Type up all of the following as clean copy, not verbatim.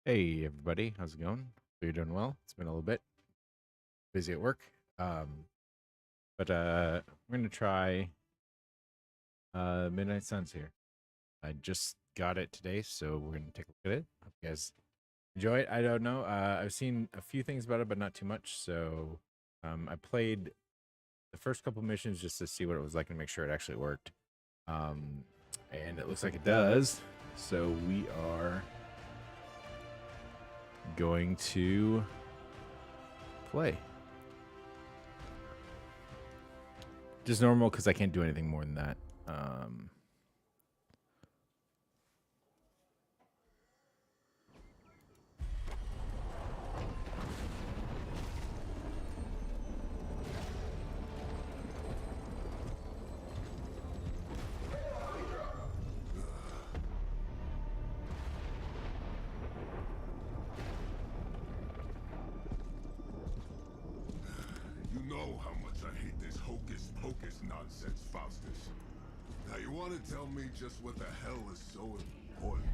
Hey everybody, how's it going? Hope you're doing well. It's been a little bit busy at work, but we're gonna try Midnight Suns here. I just got it today, so we're gonna take a look at it. Hope you guys enjoy it. I don't know. I've seen a few things about it, but not too much. So I played the first couple missions just to see what it was like and make sure it actually worked. And it looks like it does. So we are going to play just normal because I can't do anything more than that. You know how much I hate this hocus pocus nonsense, Faustus. Now you want to tell me just what the hell is so important?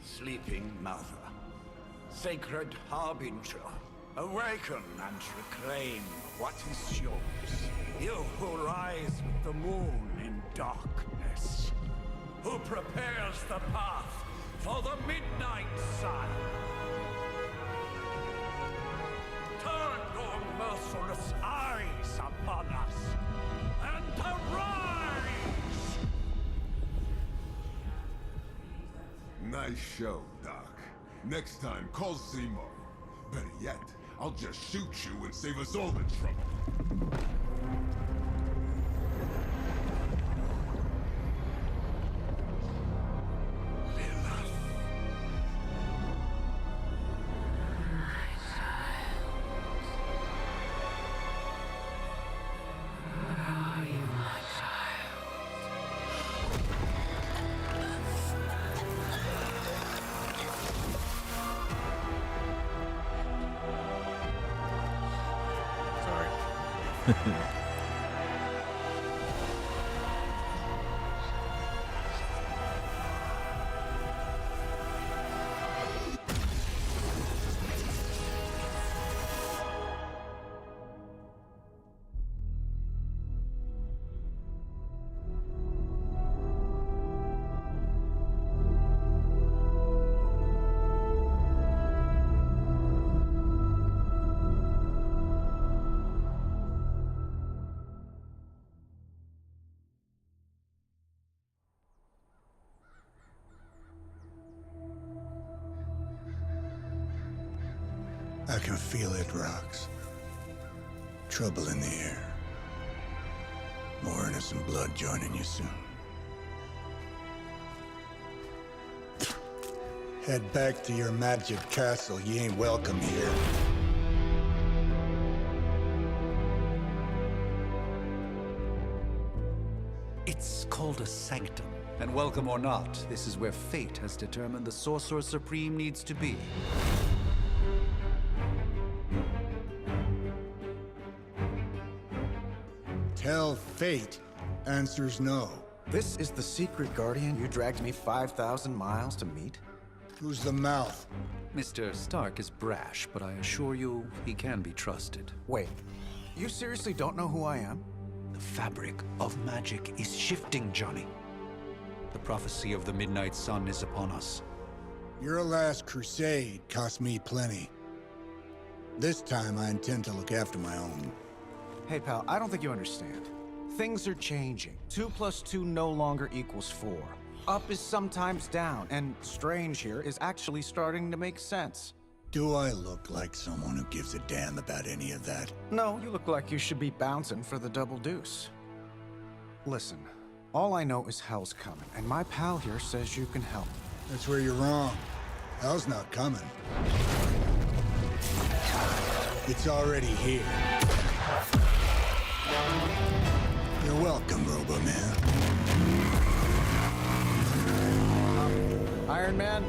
Sleeping Mother, sacred harbinger, awaken and reclaim what is yours. You who rise with the moon in darkness, who prepares the path for the midnight sun. Turn your merciless eyes upon us and arise! Nice show, Doc. Next time, call Seymour. Better yet, I'll just shoot you and save us all the trouble. Sorry. I can feel it, Rox. Trouble in the air. More innocent blood joining you soon. Head back to your magic castle. You ain't welcome here. It's called a sanctum. And welcome or not, this is where fate has determined the Sorcerer Supreme needs to be. Tell fate. Answers no. This is the secret guardian you dragged me 5,000 miles to meet? Who's the mouth? Mr. Stark is brash, but I assure you, he can be trusted. Wait, you seriously don't know who I am? The fabric of magic is shifting, Johnny. The prophecy of the Midnight Sun is upon us. Your last crusade cost me plenty. This time I intend to look after my own. Hey pal, I don't think you understand. Things are changing. 2 + 2 no longer equals 4. Up is sometimes down, and strange here is actually starting to make sense. Do I look like someone who gives a damn about any of that? No, you look like you should be bouncing for the double deuce. Listen, all I know is hell's coming, and my pal here says you can help. That's where you're wrong. Hell's not coming. It's already here. You're welcome, Robo-Man. Iron Man?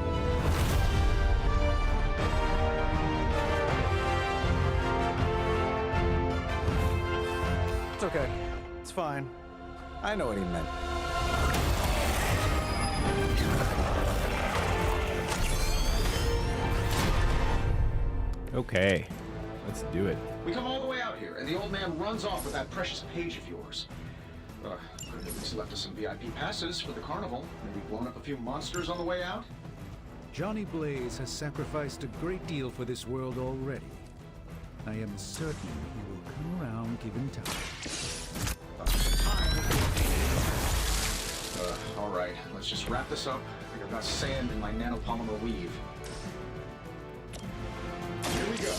okay. It's fine. I know what he meant. Okay, let's do it. We come all the way out here, and the old man runs off with that precious page of yours. Could have at least left us some VIP passes for the carnival. Maybe blown up a few monsters on the way out. Johnny Blaze has sacrificed a great deal for this world already. I am certain he will come around given time. All right, let's just wrap this up. I think I've got sand in my nanopolymer weave. Here we go.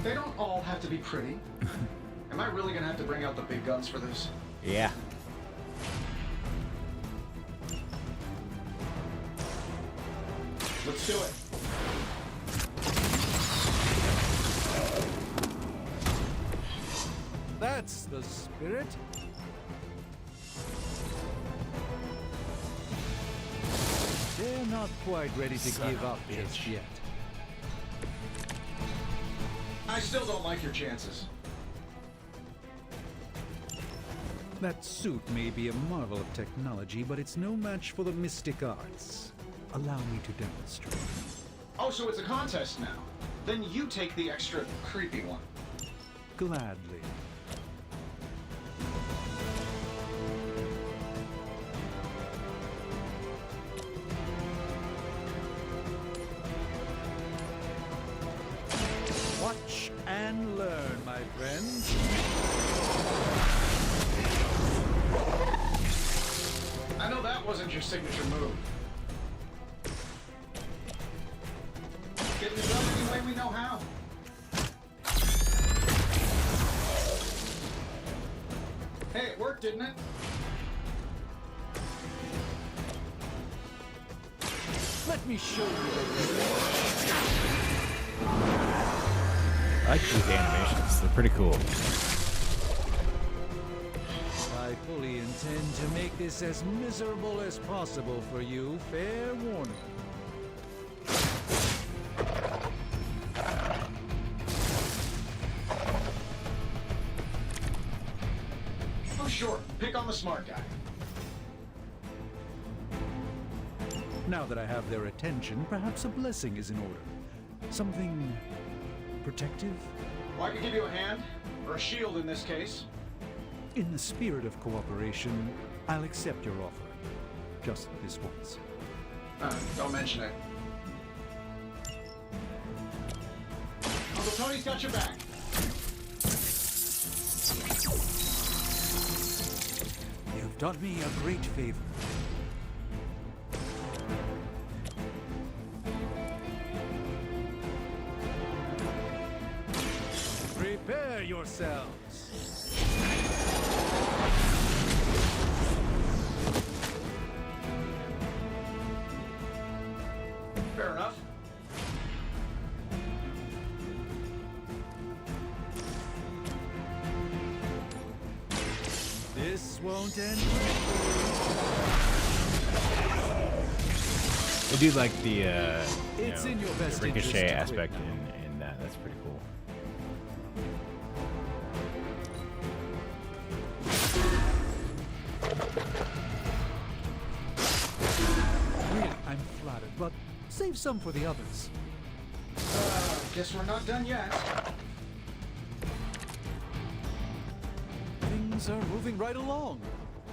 They don't all have to be pretty. Am I really gonna have to bring out the big guns for this? Yeah. Let's do it. That's the spirit. They're not quite ready to give up just yet. I still don't like your chances. That suit may be a marvel of technology, but it's no match for the mystic arts. Allow me to demonstrate. Oh, so it's a contest now. Then you take the extra creepy one. Gladly. Watch and learn, my friends. I know that wasn't your signature move. Getting it done any way we know how. Hey, it worked, didn't it? Let me show you I like these animations. They're pretty cool. I fully intend to make this as miserable as possible for you. Fair warning. Oh, sure. Pick on the smart guy. Now that I have their attention, perhaps a blessing is in order. Something protective? Well, I could give you a hand, or a shield in this case. In the spirit of cooperation, I'll accept your offer. Just this once. Don't mention it. Uncle Tony's got your back. You've done me a great favor. Prepare yourselves. Fair enough. This won't end. I do like the It's in your best the interest ricochet to quit aspect now. in that. That's pretty cool. Really, I'm flattered, but save some for the others. Guess we're not done yet. Things are moving right along.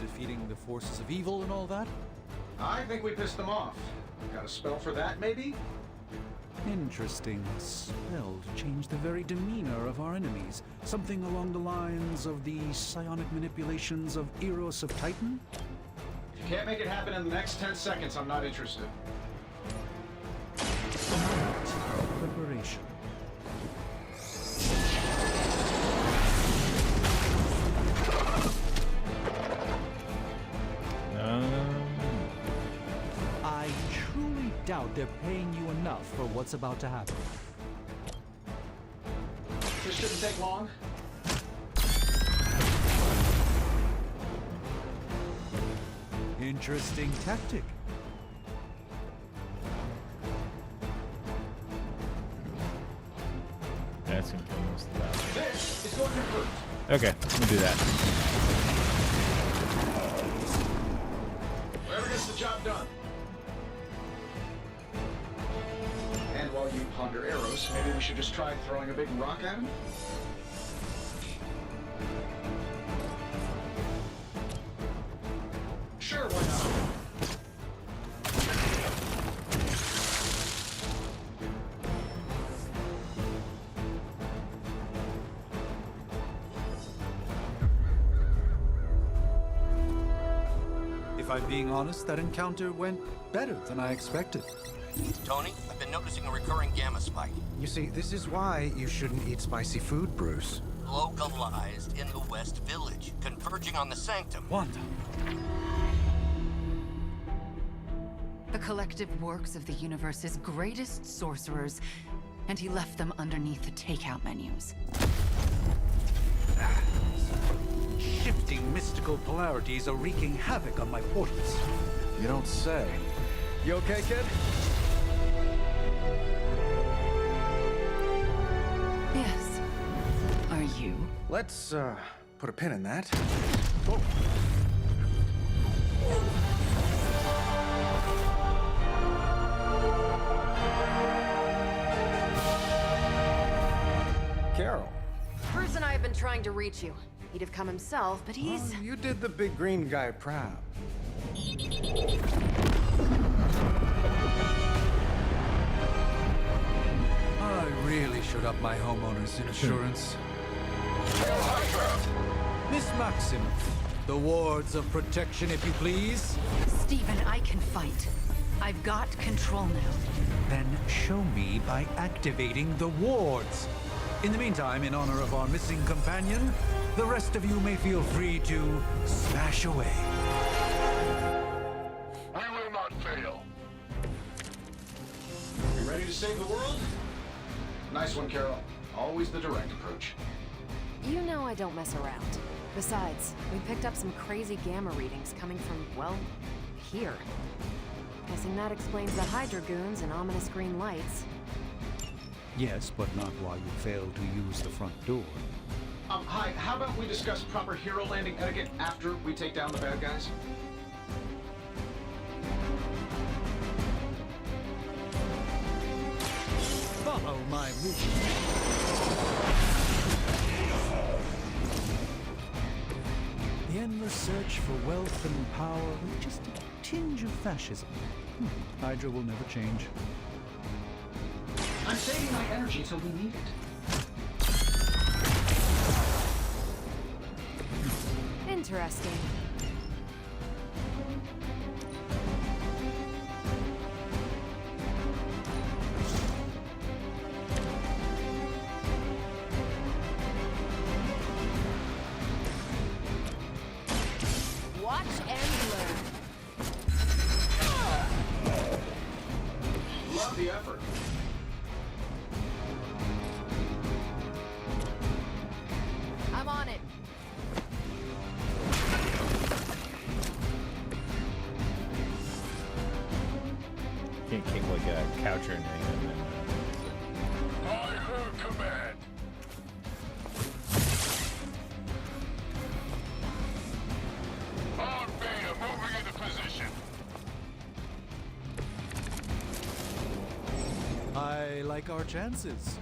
Defeating the forces of evil and all that. I think we pissed them off. Got a spell for that, maybe? Interesting. A spell to change the very demeanor of our enemies. Something along the lines of the psionic manipulations of Eros of Titan? If you can't make it happen in the next 10 seconds, I'm not interested. Preparation. I truly doubt they're paying you enough for what's about to happen. This shouldn't take long. Interesting tactic. Okay, we'll do that. Whoever gets the job done. And while you ponder arrows, maybe we should just try throwing a big rock at him? Sure, why not? If I'm being honest, that encounter went better than I expected. Tony, I've been noticing a recurring gamma spike. You see, this is why you shouldn't eat spicy food, Bruce. Localized in the West Village, converging on the Sanctum. Wanda. The collective works of the universe's greatest sorcerers, and he left them underneath the takeout menus. Shifting mystical polarities are wreaking havoc on my portals. You don't say. You okay, kid? Yes. Are you? Let's, put a pin in that. Carol. Bruce and I have been trying to reach you. He'd have come himself, but he's... You did the big green guy proud. I really should up my homeowner's insurance. Miss Maximoff, the wards of protection, if you please. Stephen, I can fight. I've got control now. Then show me by activating the wards. In the meantime, in honor of our missing companion, the rest of you may feel free to smash away. We will not fail. You ready to save the world? Nice one, Carol. Always the direct approach. You know I don't mess around. Besides, we picked up some crazy gamma readings coming from, well, here. Guessing that explains the Hydra goons and ominous green lights. Yes, but not while you fail to use the front door. Hi, how about we discuss proper hero landing etiquette after we take down the bad guys? Follow my movement. The endless search for wealth and power with just a tinge of fascism. Hydra will never change. I'm saving my energy till we need it. Interesting. Watch and learn. Love the effort. I'm on it. Can't kick like a couch or anything. And then, I heard command. On Beta, moving into position. I like our chances.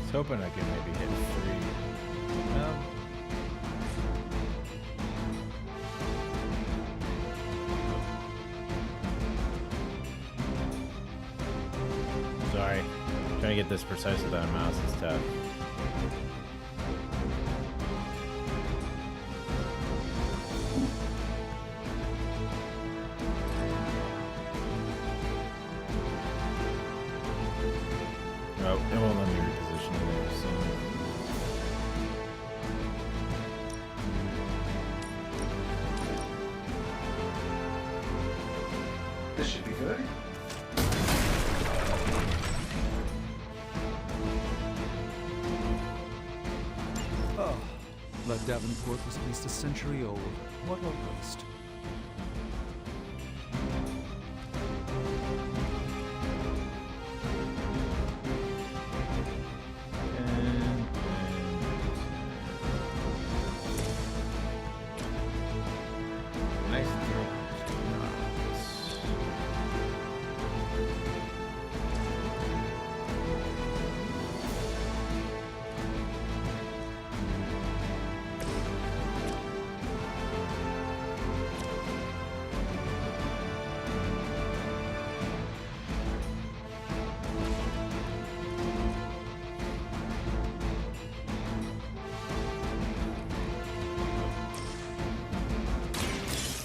I was hoping I could maybe hit 3. No. Sorry. Trying to get this precise without a mouse is tough. Oh, it won't let me reposition it there, so. This should be good. Oh, La Davenport was at least a century old. What a waste. Nice.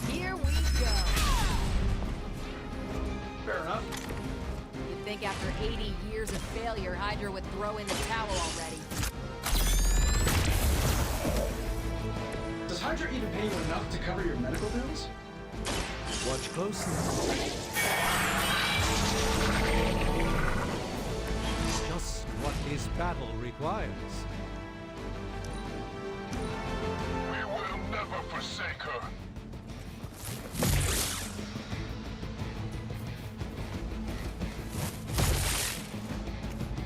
Here we go. Fair enough. You'd think after 80 years of failure, Hydra would throw in the towel already. Does Hydra even pay you enough to cover your medical bills? Watch closely. Just what his battle requires. We will never forsake her.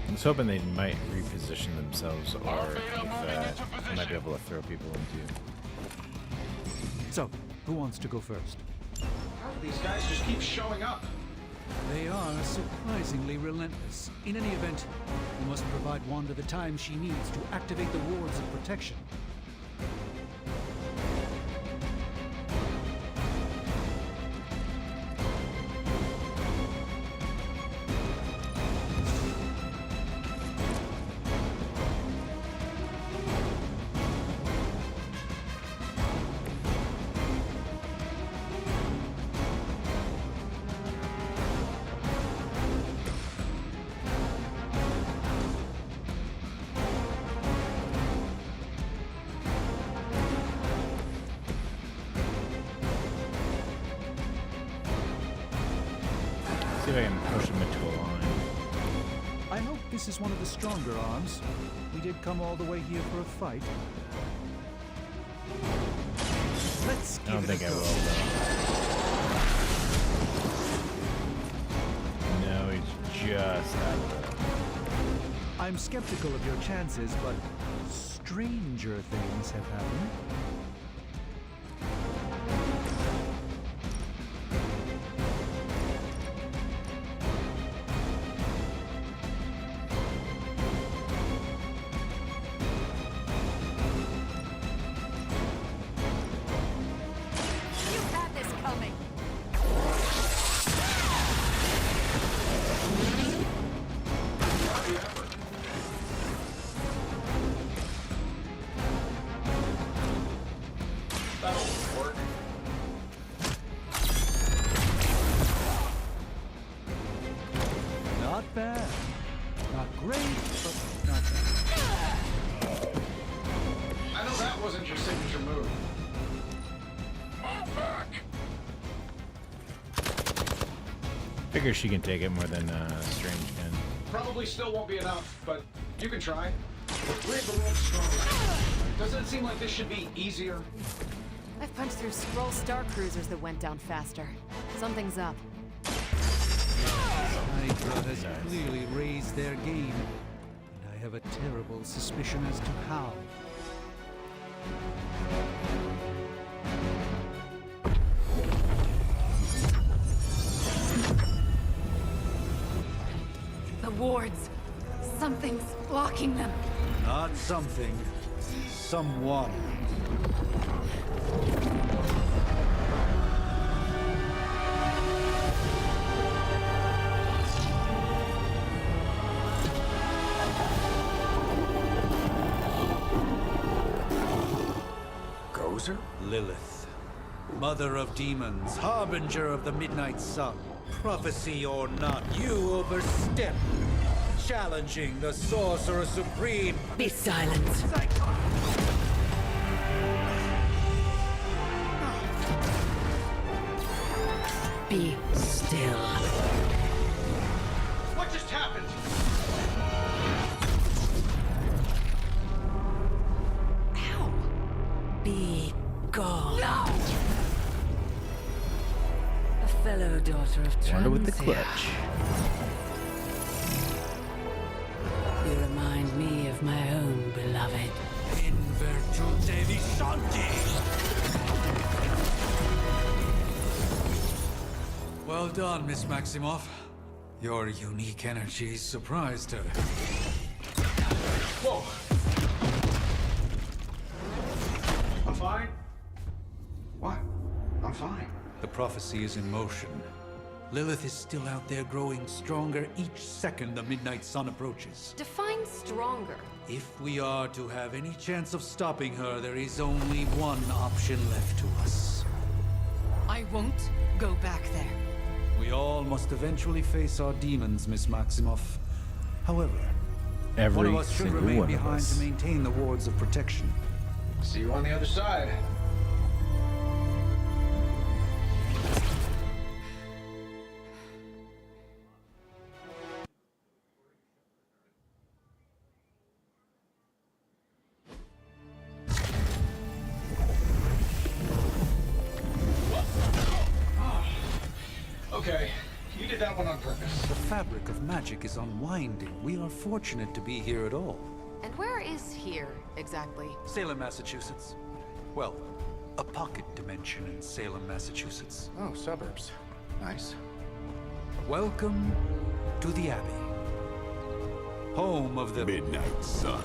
I was hoping they might reposition themselves, or if I might be able to throw people into. So, who wants to go first? How do these guys just keep showing up? They are surprisingly relentless. In any event, we must provide Wanda the time she needs to activate the wards of protection. See if I can push him into a line. I hope this is one of the stronger arms. We did come all the way here for a fight. Let's I give don't it think a I go. will, though. No, he's just out of it. I'm skeptical of your chances, but stranger things have happened. You had this coming. That'll work. Not bad. Not great, but not bad. I know that wasn't your signature move. Move back. Figure she can take it more than Strange can. Probably still won't be enough, but you can try. We're the world's strongest. Doesn't it seem like this should be easier? I've punched through Skrull star cruisers that went down faster. Something's up. Hydra has clearly raised their game, and I have a terrible suspicion as to how. The wards. Something's blocking them. Not something. Someone. Gozer? Lilith. Mother of demons, harbinger of the midnight sun. Prophecy or not, you overstep. challenging the Sorcerer Supreme. Be silent. Be still. What just happened? Ow! Be gone. No! A fellow daughter of Wonder with the Transia. clutch. You remind me of my own beloved. In virtute vishanti. Well done, Miss Maximoff. Your unique energy surprised her. Whoa! I'm fine. What? I'm fine. The prophecy is in motion. Lilith is still out there growing stronger each second the midnight sun approaches. Define stronger. If we are to have any chance of stopping her, there is only one option left to us. I won't go back there. We all must eventually face our demons, Miss Maximoff. However, Every one of us should single remain one of behind us. to maintain the wards of protection. See you on the other side. Okay, you did that one on purpose. The fabric of magic is unwinding. We are fortunate to be here at all. And where is here, exactly? Salem, Massachusetts. Well, a pocket dimension in Salem, Massachusetts. Oh, suburbs. Nice. Welcome to the Abbey. Home of the Midnight Sun.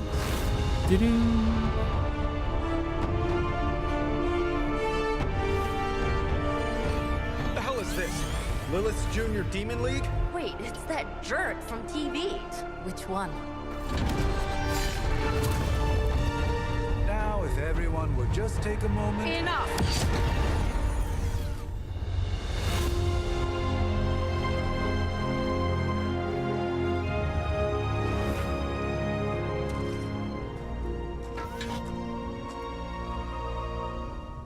What the hell is this? Lilith's Junior Demon League? Wait, it's that jerk from TV. Which one? Now, if everyone would just take a moment. Enough!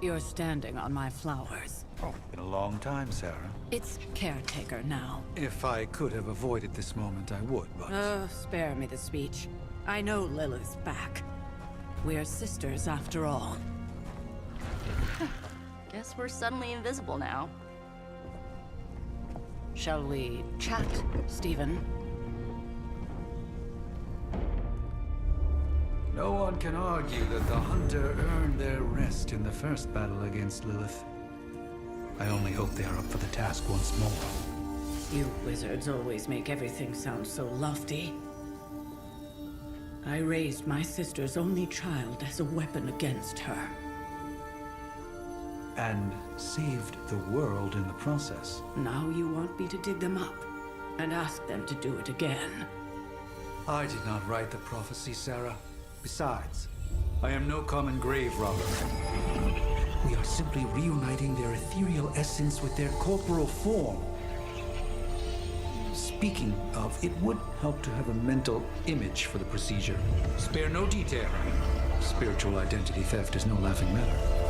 You're standing on my flowers. Oh, been a long time, Sarah. It's caretaker now. If I could have avoided this moment, I would, but... Oh, spare me the speech. I know Lilith's back. We're sisters after all. Guess we're suddenly invisible now. Shall we chat, Stephen? No one can argue that the Hunter earned their rest in the first battle against Lilith. I only hope they are up for the task once more. You wizards always make everything sound so lofty. I raised my sister's only child as a weapon against her. And saved the world in the process. Now you want me to dig them up and ask them to do it again. I did not write the prophecy, Sarah. Besides, I am no common grave robber. We are simply reuniting their ethereal essence with their corporal form. Speaking of, it would help to have a mental image for the procedure. Spare no detail. Spiritual identity theft is no laughing matter.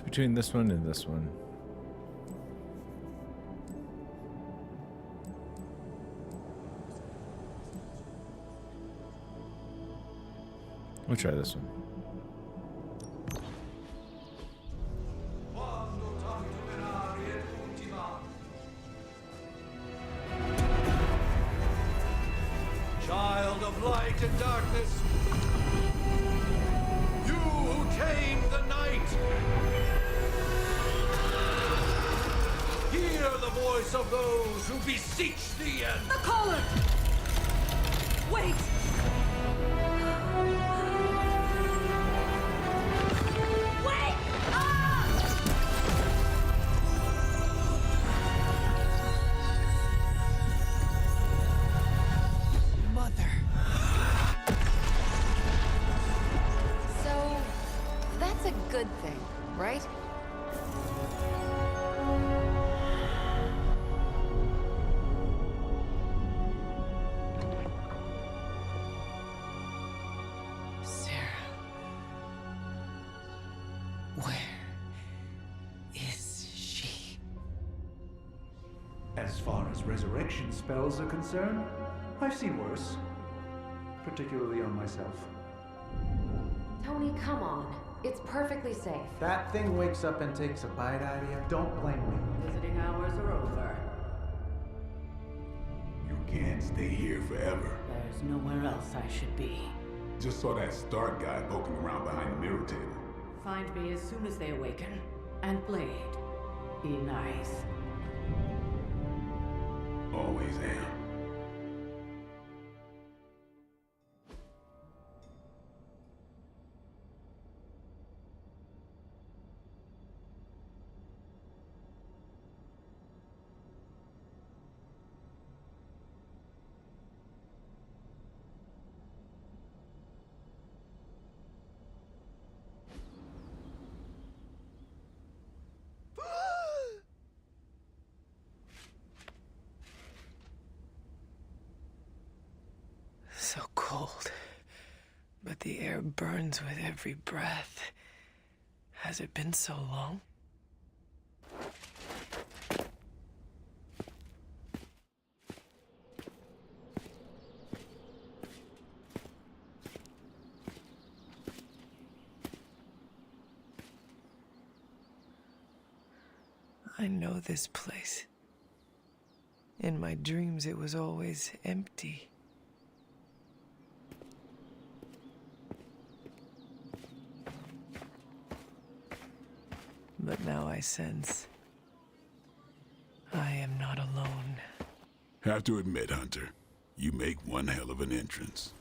between this one and this one. We'll try this one. Child of light and darkness, you who tame the night, hear the voice of those who beseech thee and... The caller! Wait! Wait! Ah! Mother. So, that's a good thing, right? As far as resurrection spells are concerned, I've seen worse. Particularly on myself. Tony, come on. It's perfectly safe. That thing wakes up and takes a bite out of you. Don't blame me. Visiting hours are over. You can't stay here forever. There's nowhere else I should be. Just saw that Stark guy poking around behind the mirror table. Find me as soon as they awaken. And Blade, be nice. Always am. So cold, but the air burns with every breath. Has it been so long? I know this place. In my dreams, it was always empty. But now I sense I am not alone. Have to admit, Hunter, you make one hell of an entrance.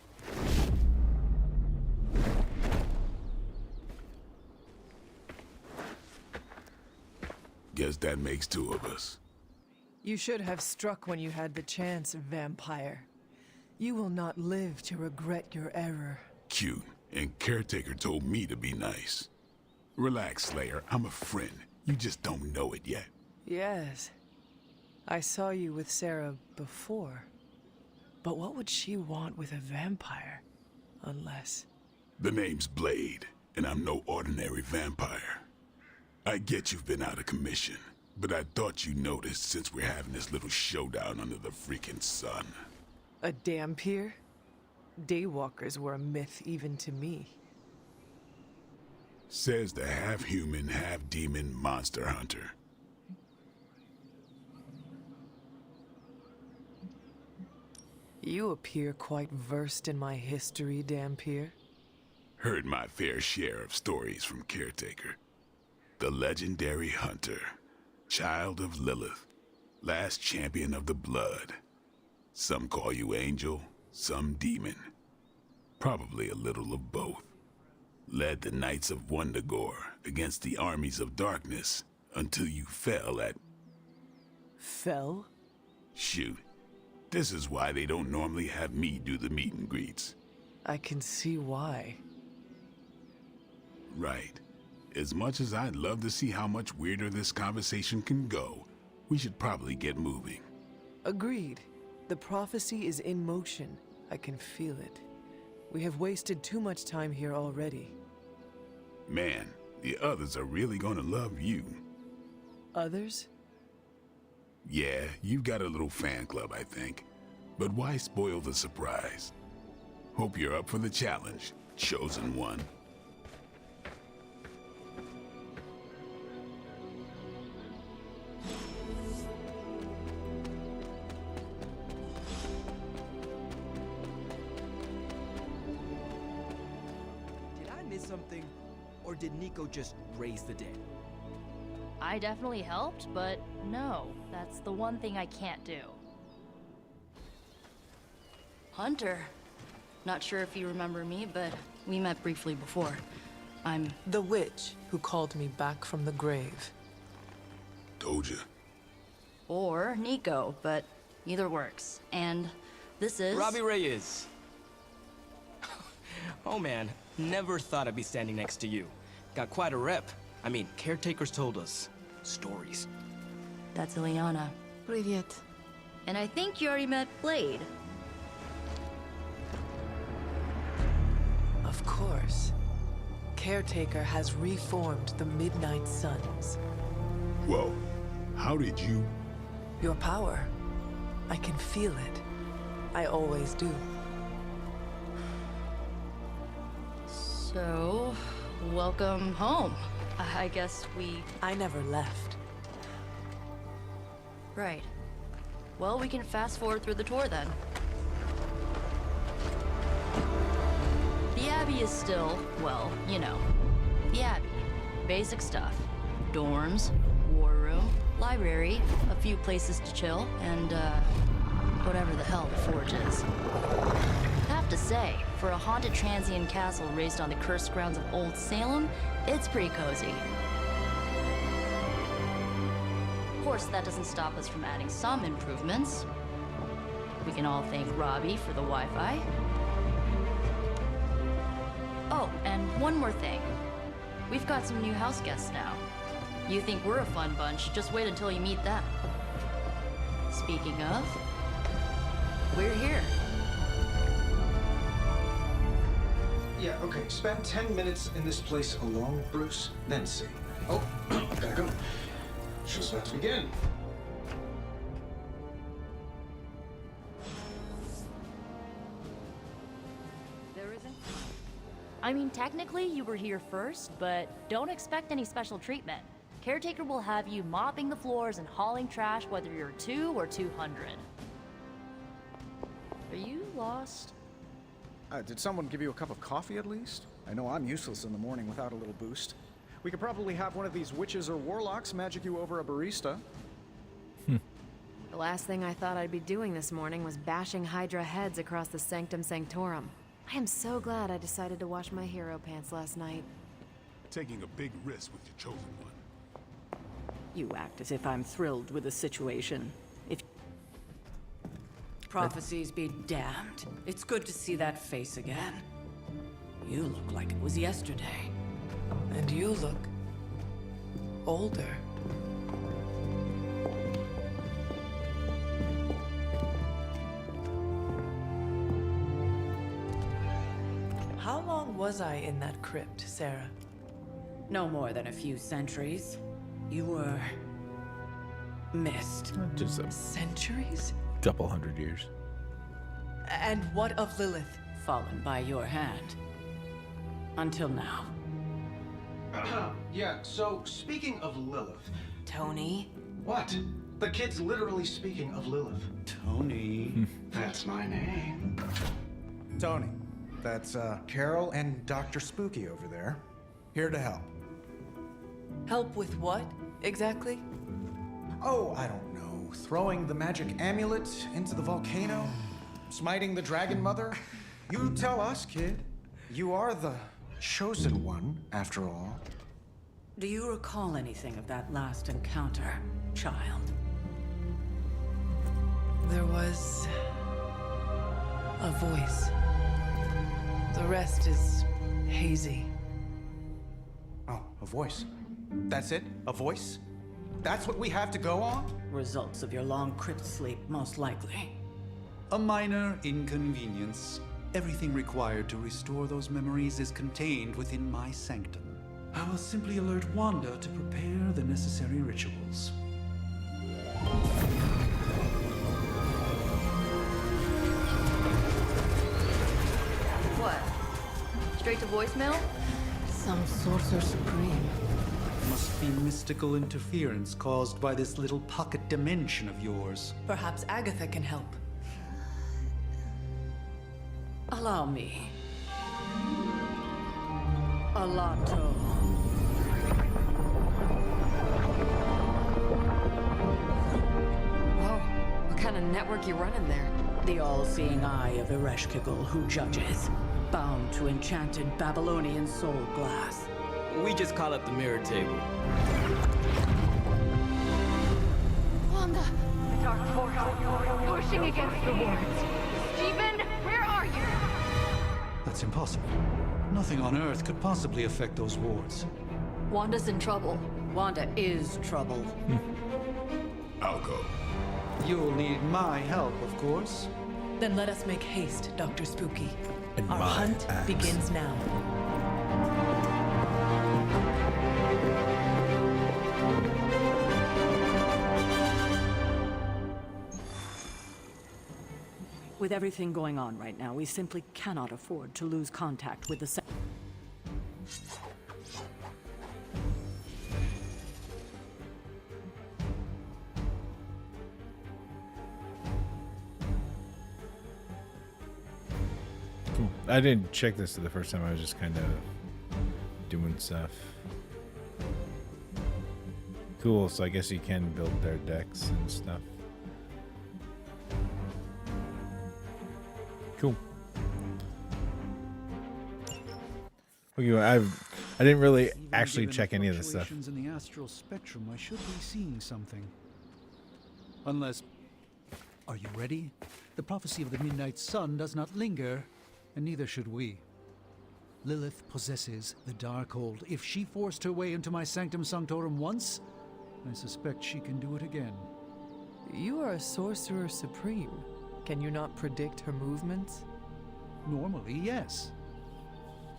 Guess that makes two of us. You should have struck when you had the chance, vampire. You will not live to regret your error. Cute, and Caretaker told me to be nice. Relax, Slayer. I'm a friend. You just don't know it yet. Yes. I saw you with Sarah before. But what would she want with a vampire? Unless... The name's Blade, and I'm no ordinary vampire. I get you've been out of commission, but I thought you noticed since we're having this little showdown under the freaking sun. A Dhampir? Daywalkers were a myth even to me. Says the half-human, half-demon monster hunter. You appear quite versed in my history, Dhampir. Heard my fair share of stories from Caretaker. The legendary hunter, child of Lilith, last champion of the blood. Some call you angel, some demon. Probably a little of both. Led the Knights of Wundagore against the armies of darkness until you fell at... Fell? Shoot. This is why they don't normally have me do the meet and greets. I can see why. Right. As much as I'd love to see how much weirder this conversation can go, we should probably get moving. Agreed. The prophecy is in motion. I can feel it. We have wasted too much time here already. Man, The others are really gonna love you. Others? Yeah, you've got a little fan club, I think. But why spoil the surprise? Hope you're up for the challenge, Chosen One. Did I miss something? Or did Nico just raise the dead? I definitely helped, but no, that's the one thing I can't do. Hunter. Not sure if you remember me, but we met briefly before. I'm... The witch who called me back from the grave. Told ya. Or Nico, but either works. And this is... Robbie Reyes. Oh man, never thought I'd be standing next to you. Got quite a rep. I mean, caretakers told us stories. That's Ileana. Привет. And I think you already met Blade. Of course. Caretaker has reformed the Midnight Suns. Whoa, how did you... Your power. I can feel it. I always do. So, welcome home. I guess we... I never left. Right. Well, we can fast forward through the tour then. The Abbey is still, well, you know, the Abbey. Basic stuff. Dorms, war room, library, a few places to chill, and, whatever the hell the Forge is. Have to say, for a haunted transient castle raised on the cursed grounds of Old Salem, it's pretty cozy. Of course, that doesn't stop us from adding some improvements. We can all thank Robbie for the Wi-Fi. Oh, and one more thing. We've got some new house guests now. You think we're a fun bunch, just wait until you meet them. Speaking of, we're here. Yeah, okay. Spend 10 minutes in this place alone, Bruce, then see. Oh, gotta go. Show's about to begin. There isn't. I mean, technically you were here first, but don't expect any special treatment. Caretaker will have you mopping the floors and hauling trash whether you're 2 or 200. Are you lost? Did someone give you a cup of coffee at least? I know I'm useless in the morning without a little boost. We could probably have one of these witches or warlocks magic you over a barista. The last thing I thought I'd be doing this morning was bashing Hydra heads across the Sanctum Sanctorum. I am so glad I decided to wash my hero pants last night. Taking a big risk with your Chosen One. You act as if I'm thrilled with the situation. If prophecies be damned, it's good to see that face again. You look like it was yesterday. And you look older. How long was I in that crypt, Sarah? No more than a few centuries. You were missed. Just a Centuries? couple hundred years. And what of Lilith? Fallen by your hand. Until now. Yeah, so speaking of Lilith... Tony? What? The kid's literally speaking of Lilith. Tony. That's my name. Tony. That's, Carol and Dr. Spooky over there. Here to help. Help with what, exactly? Oh, I don't know. Throwing the magic amulet into the volcano? Smiting the Dragon Mother? You tell us, kid. You are the chosen one, after all. Do you recall anything of that last encounter, child? There was a voice. The rest is hazy. Oh, a voice. That's it? A voice? That's what we have to go on? Results of your long crypt sleep, most likely. A minor inconvenience. Everything required to restore those memories is contained within my sanctum. I will simply alert Wanda to prepare the necessary rituals. What? Straight to voicemail? Some Sorcerer Supreme. Must be mystical interference caused by this little pocket dimension of yours. Perhaps Agatha can help. Allow me. Alato. Whoa, what kind of network you running there? The all-seeing eye of Ereshkigal who judges, bound to enchanted Babylonian soul glass. We just call it the mirror table. Wanda! The dark force pushing against the wards. Stephen, where are you? That's impossible. Nothing on Earth could possibly affect those wards. Wanda's in trouble. Wanda is trouble. I'll go. You'll need my help, of course. Then let us make haste, Dr. Spooky. And Our my hunt axe. begins now. With everything going on right now, we simply cannot afford to lose contact with the Cool. I didn't check this the first time. I was just kind of doing stuff. Cool. So I guess you can build their decks and stuff. Cool. Okay, I didn't really actually Given check the any of this stuff. fluctuations in the astral spectrum, I should be seeing something. Unless... Are you ready? The prophecy of the Midnight Sun does not linger, and neither should we. Lilith possesses the Darkhold. If she forced her way into my Sanctum Sanctorum once, I suspect she can do it again. You are a Sorcerer Supreme. Can you not predict her movements? Normally, yes.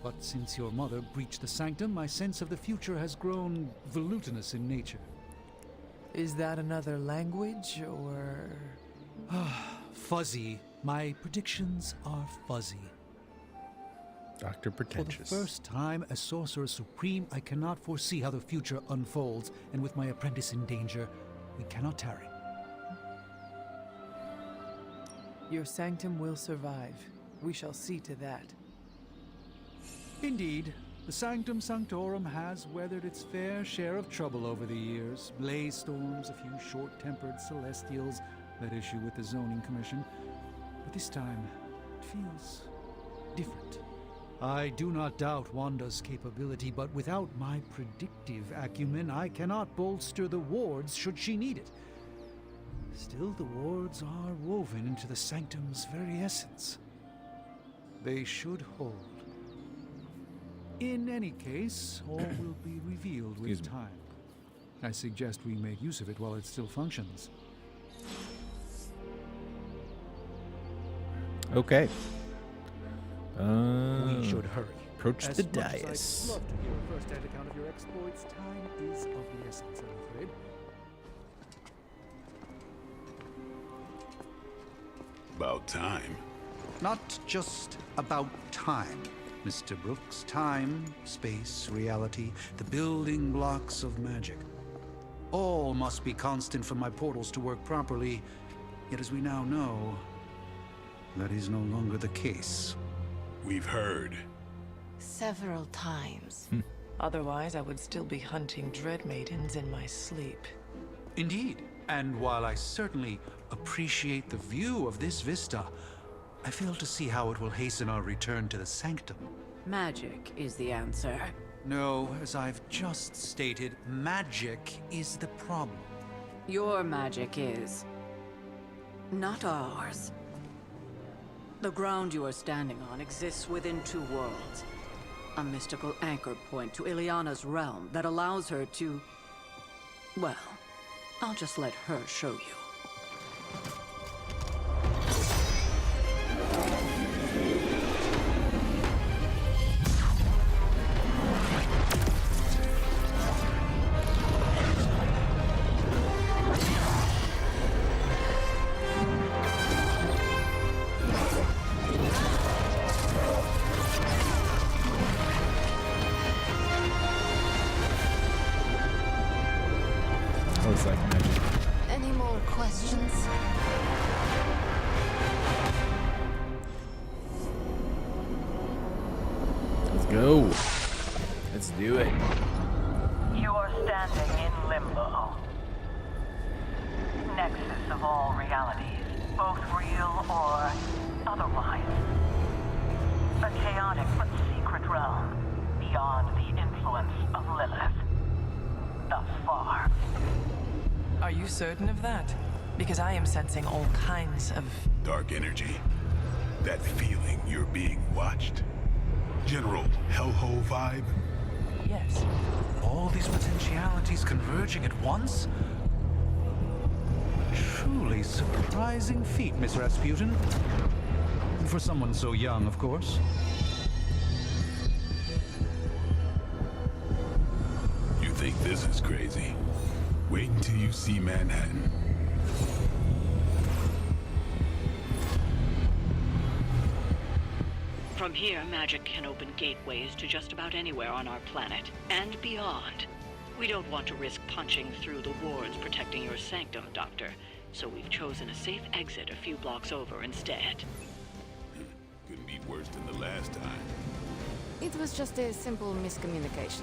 But since your mother breached the Sanctum, my sense of the future has grown volutinous in nature. Is that another language, or...? Fuzzy. My predictions are fuzzy. Dr. Pretentious. For the first time as Sorcerer Supreme, I cannot foresee how the future unfolds, and with my apprentice in danger, we cannot tarry. Your sanctum will survive. We shall see to that. Indeed, the Sanctum Sanctorum has weathered its fair share of trouble over the years. Blaze storms, a few short-tempered celestials that issue with the Zoning Commission. But this time, it feels different. I do not doubt Wanda's capability, but without my predictive acumen, I cannot bolster the wards should she need it. Still, the wards are woven into the Sanctum's very essence. They should hold. In any case, all will be revealed with time. I suggest we make use of it while it still functions. Okay. We should hurry. Approach As the much as I'd dais. love to hear a first-hand account of your exploits, time is of the essence, I'm afraid. About time. Not just about time, Mr. Brooks. Time, space, reality, the building blocks of magic. All must be constant for my portals to work properly, yet as we now know, that is no longer the case. We've heard. Several times. Otherwise, I would still be hunting Dread Maidens in my sleep. Indeed. And while I certainly appreciate the view of this vista, I fail to see how it will hasten our return to the Sanctum. Magic is the answer. No, as I've just stated, magic is the problem. Your magic is... not ours. The ground you are standing on exists within two worlds. A mystical anchor point to Ileana's realm that allows her to... well, I'll just let her show you. magic. Any more questions? Let's go. Let's do it. You are standing in limbo. Nexus of all realities, both real or otherwise. A chaotic but secret realm beyond the influence of Lilith. Thus far. Are you certain of that? Because I am sensing all kinds of... Dark energy. That feeling you're being watched. General hellhole vibe. Yes. All these potentialities converging at once? Truly surprising feat, Miss Rasputin. For someone so young, of course. You think this is crazy? Wait until you see Manhattan. From here, magic can open gateways to just about anywhere on our planet, and beyond. We don't want to risk punching through the wards protecting your sanctum, Doctor, so we've chosen a safe exit a few blocks over instead. Couldn't be worse than the last time. It was just a simple miscommunication.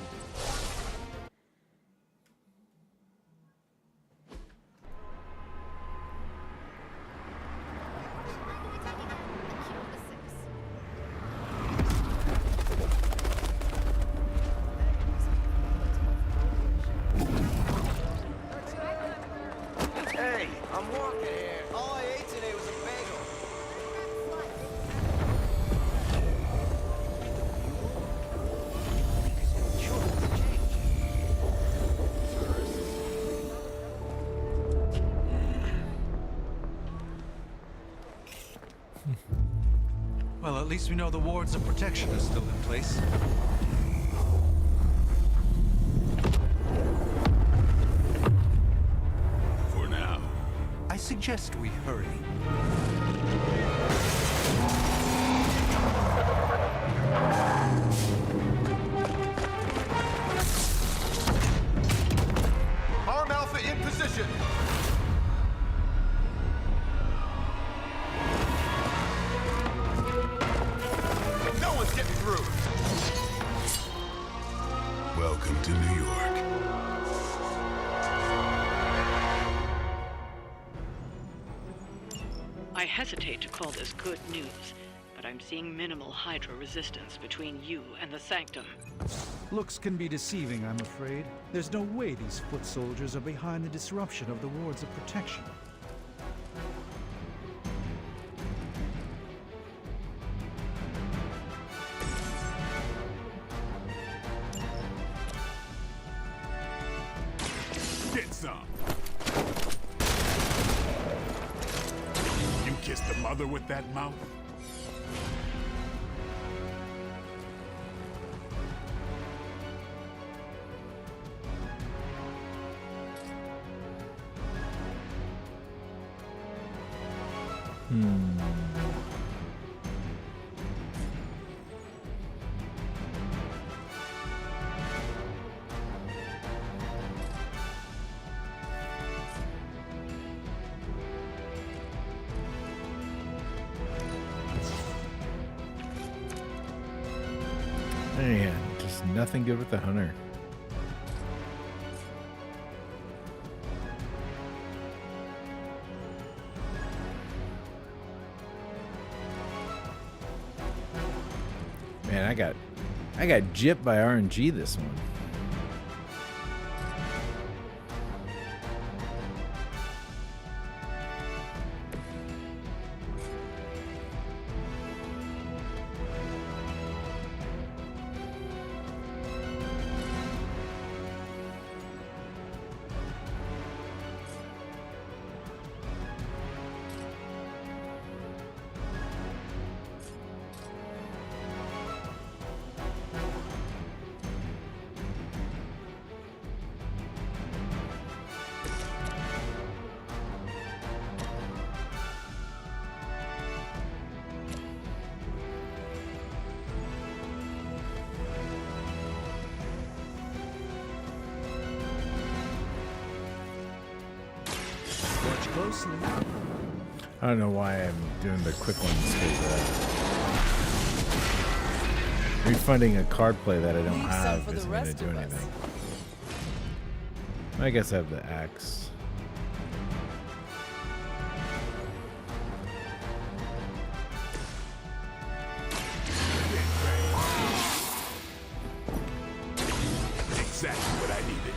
Hey, I'm walking here. All I ate today was a bagel. Well, at least we know the wards of protection are still in place. For now. I suggest we hurry. Arm Alpha in position. No one's getting through. Welcome to New York. I hesitate to call this good news, but I'm seeing minimal Hydra resistance between you and the Sanctum. Looks can be deceiving, I'm afraid. There's no way these foot soldiers are behind the disruption of the wards of protection. Get some. You kissed the mother with that mouth? Man, just nothing good with the hunter. Man, I got gypped by RNG this one. closely. I don't know why I'm doing the quick ones because refunding a card play that I don't Leave some have for the isn't going to rest do of us. anything. I guess I have the axe. Exactly what I needed.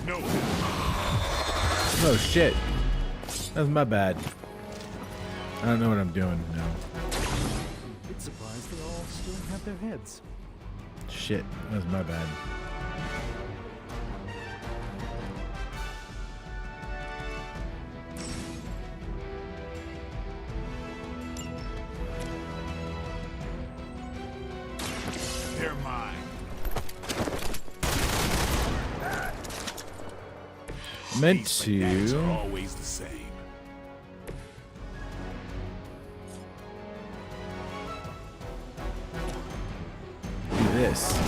No. Oh shit. That's my bad. I don't know what I'm doing now. I'm a bit surprised they all still have their heads. Shit. That was my bad. They're mine. Meant These are to. always the same. Do this.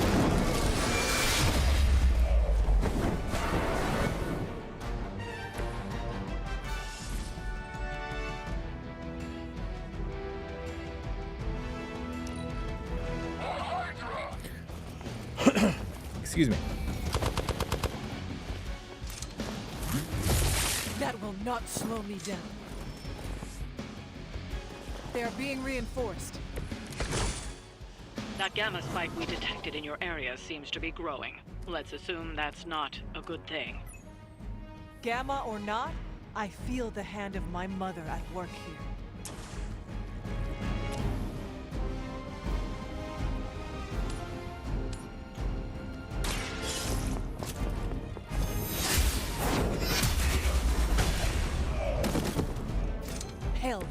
Excuse me. That will not slow me down. They are being reinforced. That gamma spike we detected in your area seems to be growing. Let's assume that's not a good thing. Gamma or not, I feel the hand of my mother at work here. Hell that.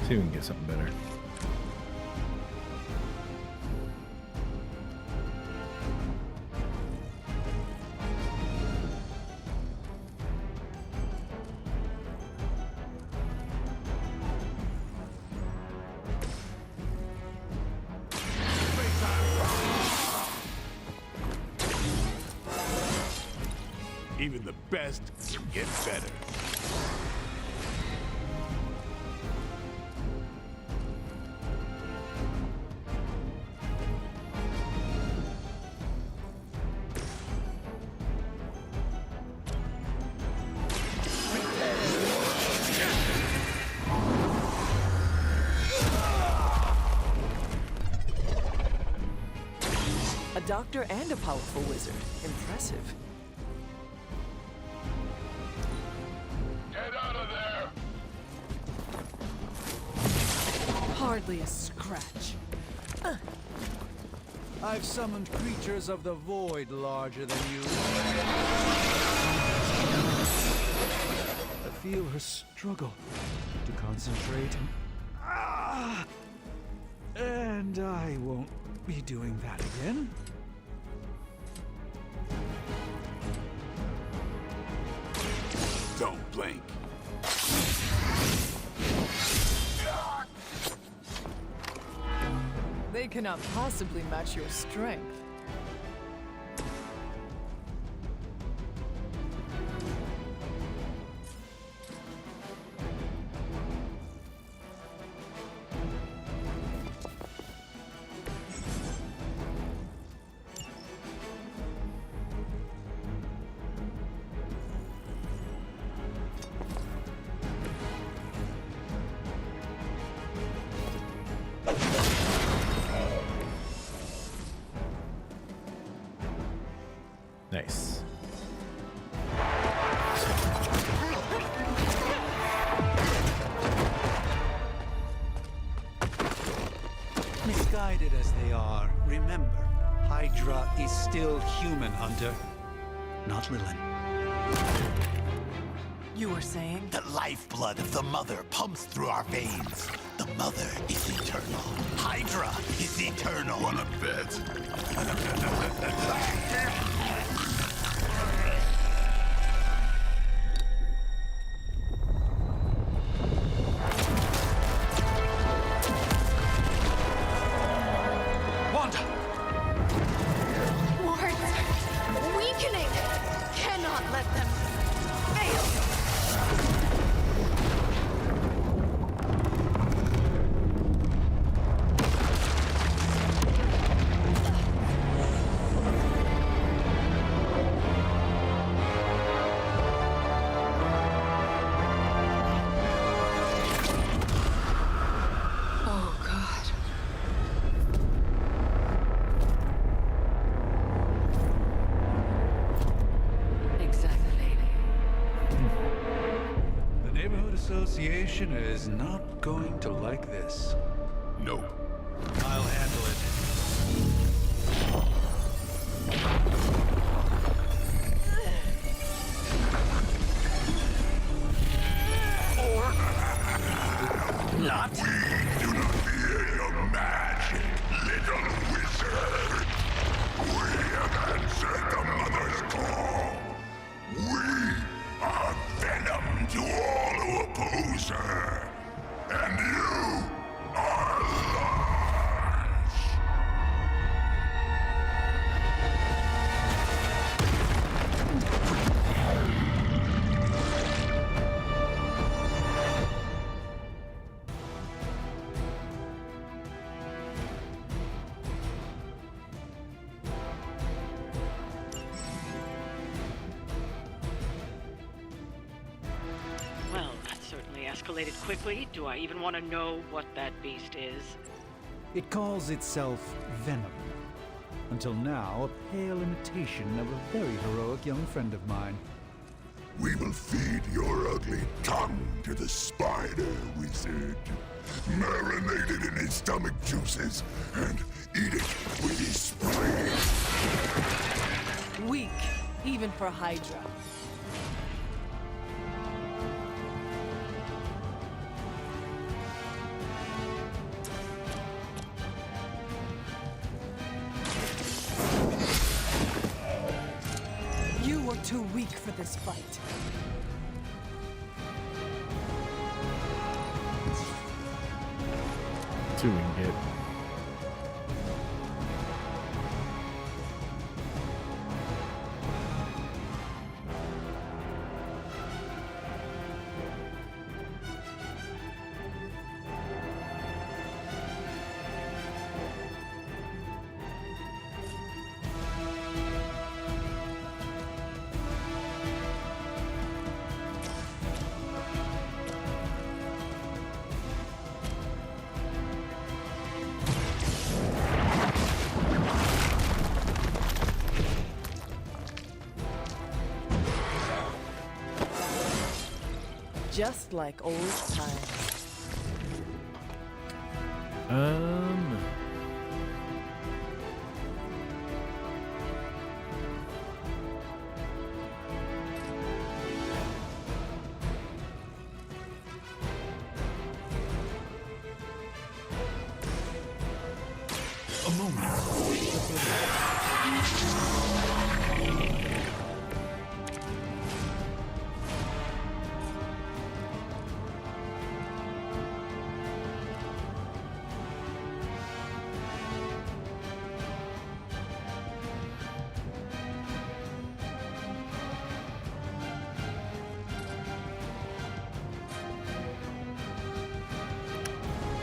See if we can get something better. Even the best get better. A doctor and a powerful wizard. Impressive. Get out of there! Hardly a scratch. I've summoned creatures of the void larger than you. I feel her struggle to concentrate. And I won't be doing that again. Don't blink. They cannot possibly match your strength. Nice. Misguided as they are, remember, Hydra is still human, Hunter. Not Lilin. You were saying? The lifeblood of the Mother pumps through our veins. The Mother is eternal. Hydra is eternal. Wanna bet? Wanda! Wards! Weakening! Cannot let them fail! Oh, God. Exactly. The Neighborhood Association is not going to like this. Nope. I'll handle it. Not. Do not fear your magic, little wizard. We have answered the Mother's call. We are venom to all who oppose her. And you are large. Well, that certainly escalated quickly. Do I even want to know what that beast is? It calls itself Venom. Until now, a pale imitation of a very heroic young friend of mine. We will feed your ugly tongue to the spider wizard. Marinate it in his stomach juices and eat it with his spleen. Weak, even for Hydra. You were too weak for this fight. See what we can get. Just like old times. A moment.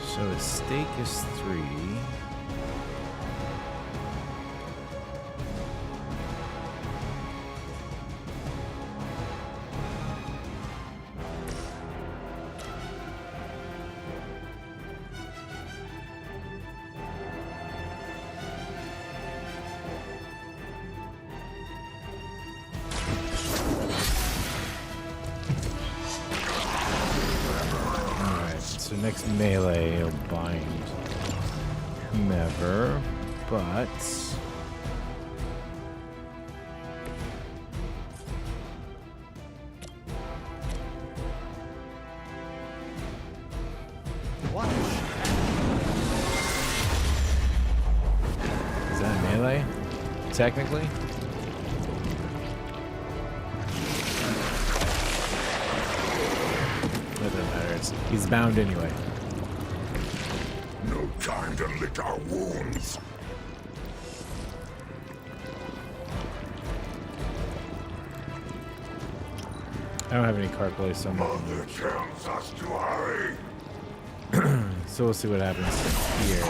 So its stake is 3. next melee will bind whomever, but is that melee? Technically? It doesn't matter. He's bound anyway. No time to lick our wounds. I don't have any card play, so I'm not gonna do it. Tells us to hurry. So we'll see what happens here.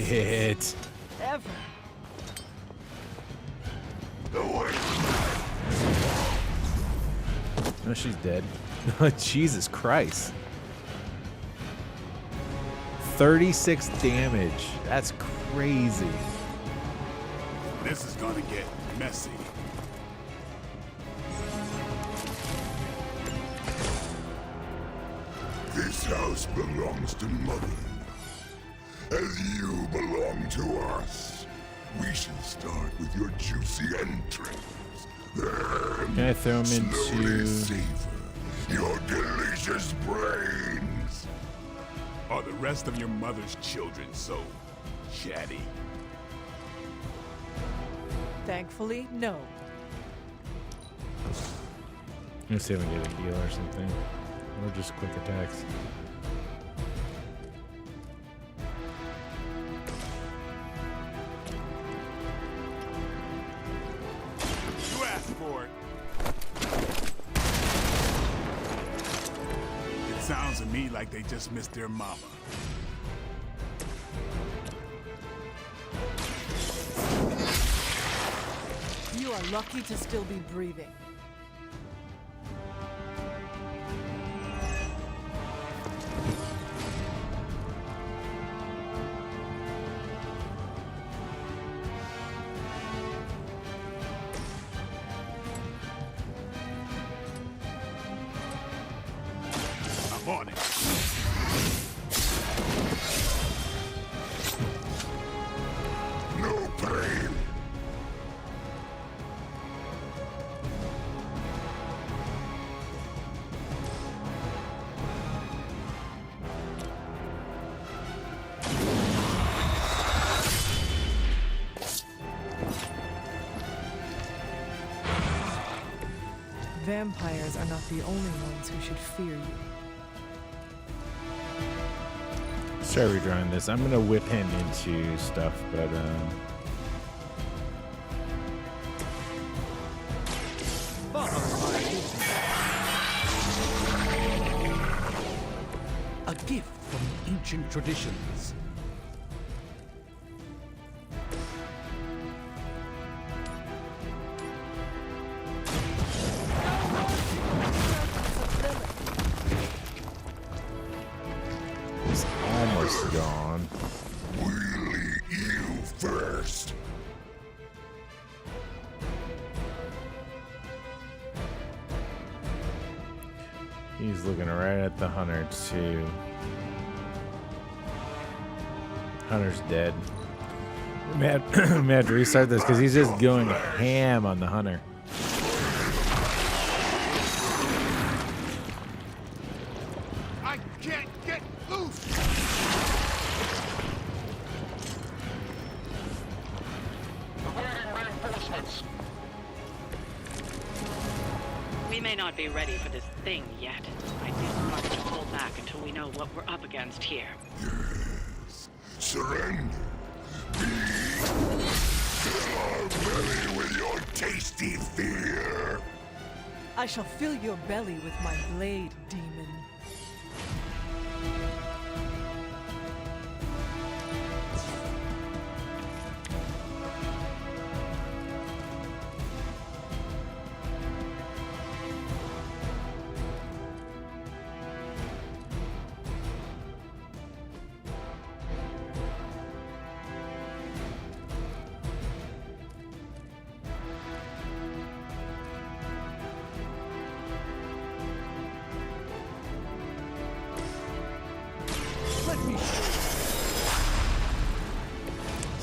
Shit. Ever. No, she's dead. Jesus Christ. 36 damage. That's crazy. This is gonna get messy. This house belongs to Mother. As you belong to us. We should start with your juicy entrails. Then Can I throw him slowly into... savor your delicious brains. Are the rest of your mother's children so chatty? Thankfully, no. Let's see if we can get a heal or something. Or just quick attacks. You asked for it. It sounds to me like they just missed their mama. You are lucky to still be breathing. I'm on it. No pain. Vampires are not the only ones who should fear you. Start redrawing this. I'm gonna whip him into stuff, but A gift from ancient traditions. he's almost gone. We'll eat you first. He's looking right at the hunter too. Hunter's dead. We may have to restart this because he's just going ham on the hunter. I can't get loose. Reinforcements. We may not be ready for this thing yet. I'd be smart to hold back until we know what we're up against here. Surrender. Fill our belly with your tasty fear. I shall fill your belly with my blade, demon.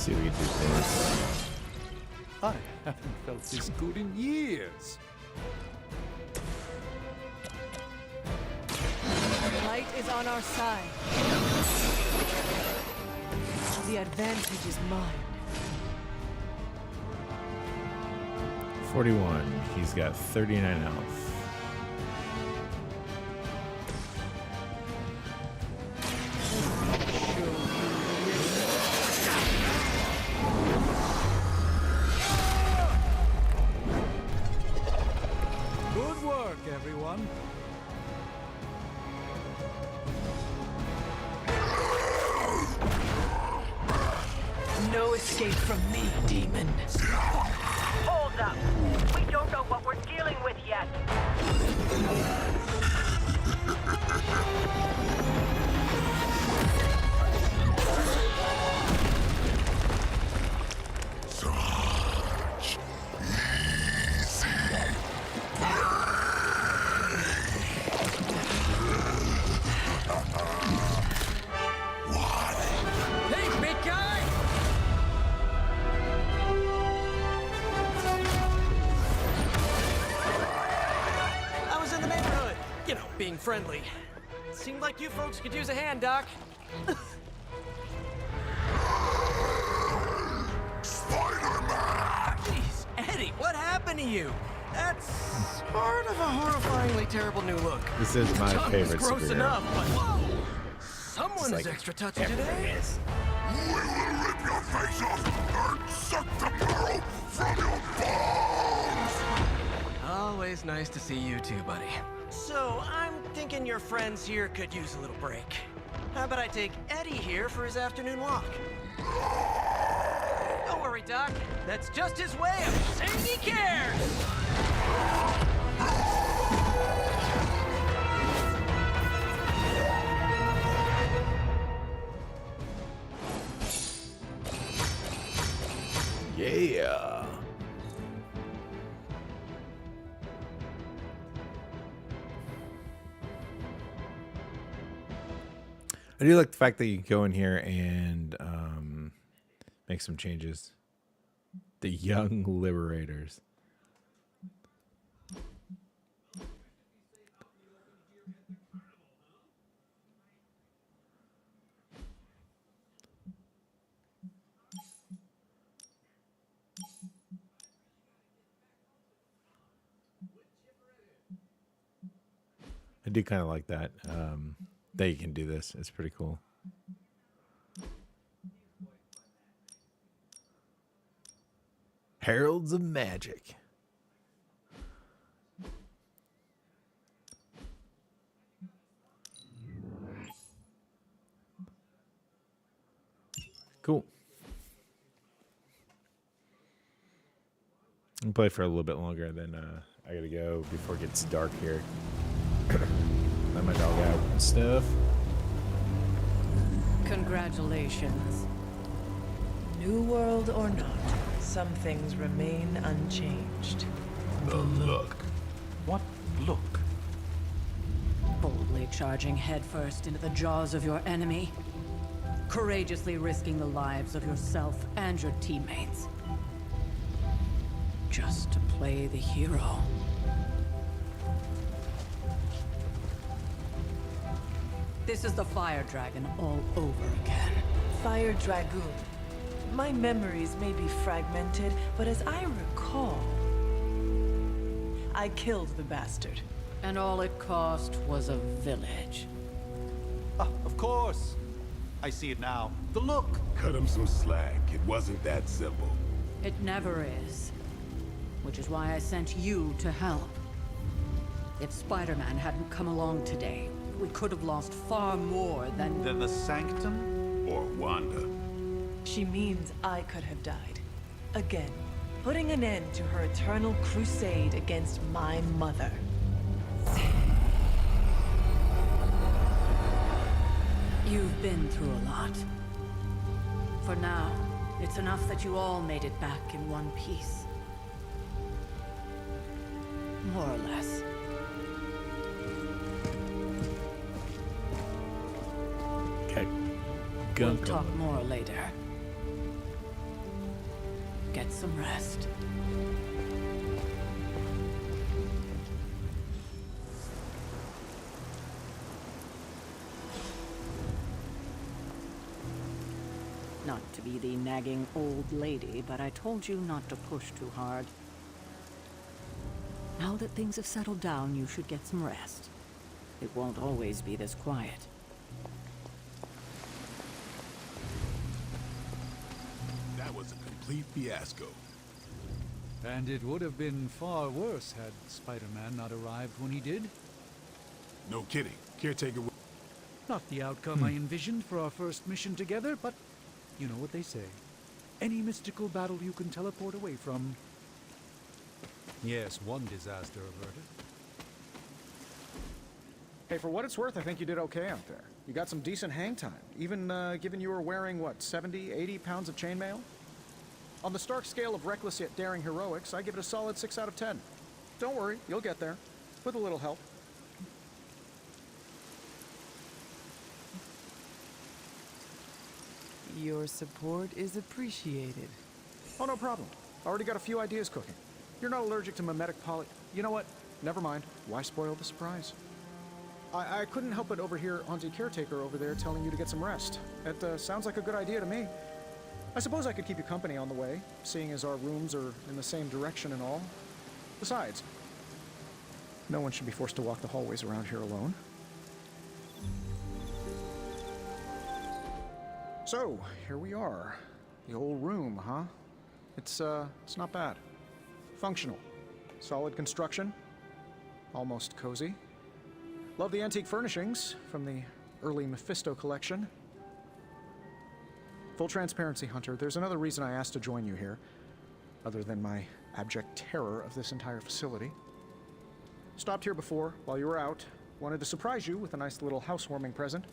see if we can do this. I haven't felt this good in years. The light is on our side. The advantage is mine. 41. He's got 39 health. Good work, everyone. No escape from me, demon. Hold up. We don't know what we're dealing with yet. Such easy Hey, big guy! I was in the neighborhood. You know, being friendly. Seemed like you folks could use a hand, Doc. Spider-Man! Jeez, Eddie, what happened to you? That's sort of a horrifyingly terrible new look. This is my Tongue favorite was gross superhero. enough, but whoa! Someone It's is like extra touchy everybody today. is. We will rip your face off and suck the marrow from your bones! Always nice to see you too, buddy. So, I'm thinking your friends here could use a little break. How about I take Eddie here for his afternoon walk? Don't worry, Doc. That's just his way of saying he cares! Yeah. I do like the fact that you can go in here and make some changes. The Young Liberators. I do kind of like that. That you can do this. It's pretty cool. Heralds of Magic. Cool. I'll play for a little bit longer, then I gotta go before it gets dark here. Let my dog out and stuff. Congratulations. New world or not, some things remain unchanged. The look. What look? Boldly charging headfirst into the jaws of your enemy. Courageously risking the lives of yourself and your teammates. Just to play the hero. This is the Fire Dragon all over again. Fire Dragoon. My memories may be fragmented, but as I recall, I killed the bastard. And all it cost was a village. Ah, of course. I see it now. The look. Cut him some slack. It wasn't that simple. It never is. Which is why I sent you to help. If Spider-Man hadn't come along today, we could have lost far more than... The Sanctum? Or Wanda. She means I could have died. Again, putting an end to her eternal crusade against my mother. You've been through a lot. For now, it's enough that you all made it back in one piece. More or less. Okay. We'll talk more later. get some rest. Not to be the nagging old lady, but I told you not to push too hard. Now that things have settled down, you should get some rest. It won't always be this quiet. That was a complete fiasco. And it would have been far worse had Spider-Man not arrived when he did. No kidding. Caretaker. Not the outcome I envisioned for our first mission together, but you know what they say. Any mystical battle you can teleport away from. Yes, one disaster averted. Hey, for what it's worth, I think you did okay out there. You got some decent hang time, even given you were wearing, what, 70, 80 pounds of chainmail? On the Stark scale of reckless yet daring heroics, I give it a solid 6 out of 10. Don't worry, you'll get there. With a little help. Your support is appreciated. Oh, no problem. Already got a few ideas cooking. You're not allergic to mimetic poly... You know what? Never mind. Why spoil the surprise? I couldn't help but overhear Auntie Caretaker over there telling you to get some rest. It sounds like a good idea to me. I suppose I could keep you company on the way, seeing as our rooms are in the same direction and all. Besides, no one should be forced to walk the hallways around here alone. So, here we are. The old room, huh? It's not bad. Functional. Solid construction. Almost cozy. Love the antique furnishings from the early Mephisto collection. Full transparency, Hunter, there's another reason I asked to join you here, other than my abject terror of this entire facility. Stopped here before, while you were out. Wanted to surprise you with a nice little housewarming present.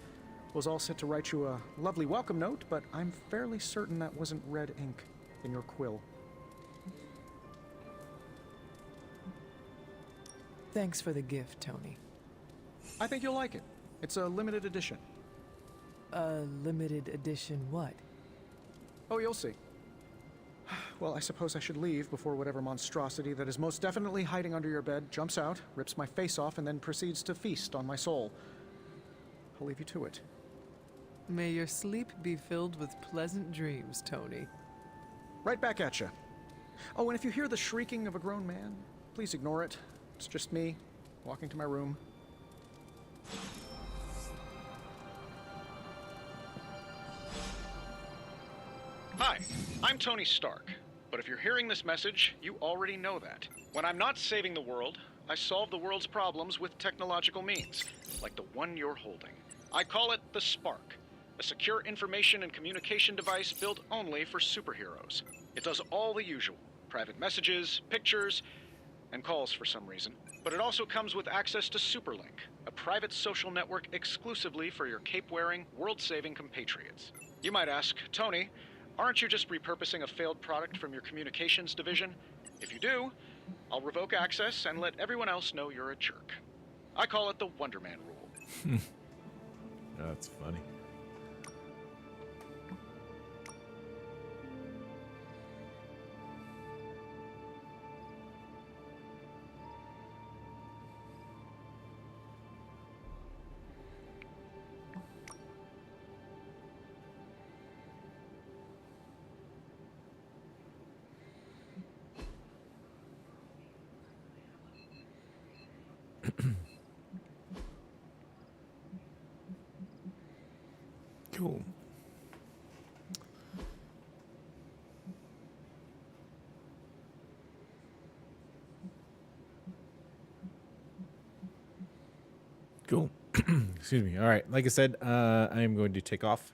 Was all set to write you a lovely welcome note, but I'm fairly certain that wasn't red ink in your quill. Thanks for the gift, Tony. I think you'll like it. It's a limited edition. A limited edition what? Oh, you'll see. Well, I suppose I should leave before whatever monstrosity that is most definitely hiding under your bed jumps out, rips my face off, and then proceeds to feast on my soul. I'll leave you to it. May your sleep be filled with pleasant dreams, Tony. Right back at you. Oh, and if you hear the shrieking of a grown man, please ignore it. It's just me, walking to my room. Hi, I'm Tony Stark. But if you're hearing this message, you already know that. When I'm not saving the world, I solve the world's problems with technological means, like the one you're holding. I call it the Spark, a secure information and communication device built only for superheroes. It does all the usual, private messages, pictures, and calls for some reason. But it also comes with access to Superlink, a private social network exclusively for your cape-wearing, world-saving compatriots. You might ask, Tony, aren't you just repurposing a failed product from your communications division? If you do, I'll revoke access and let everyone else know you're a jerk. I call it the Wonder Man rule. That's funny. Cool. Cool. Excuse me. All right. Like I said, I am going to take off.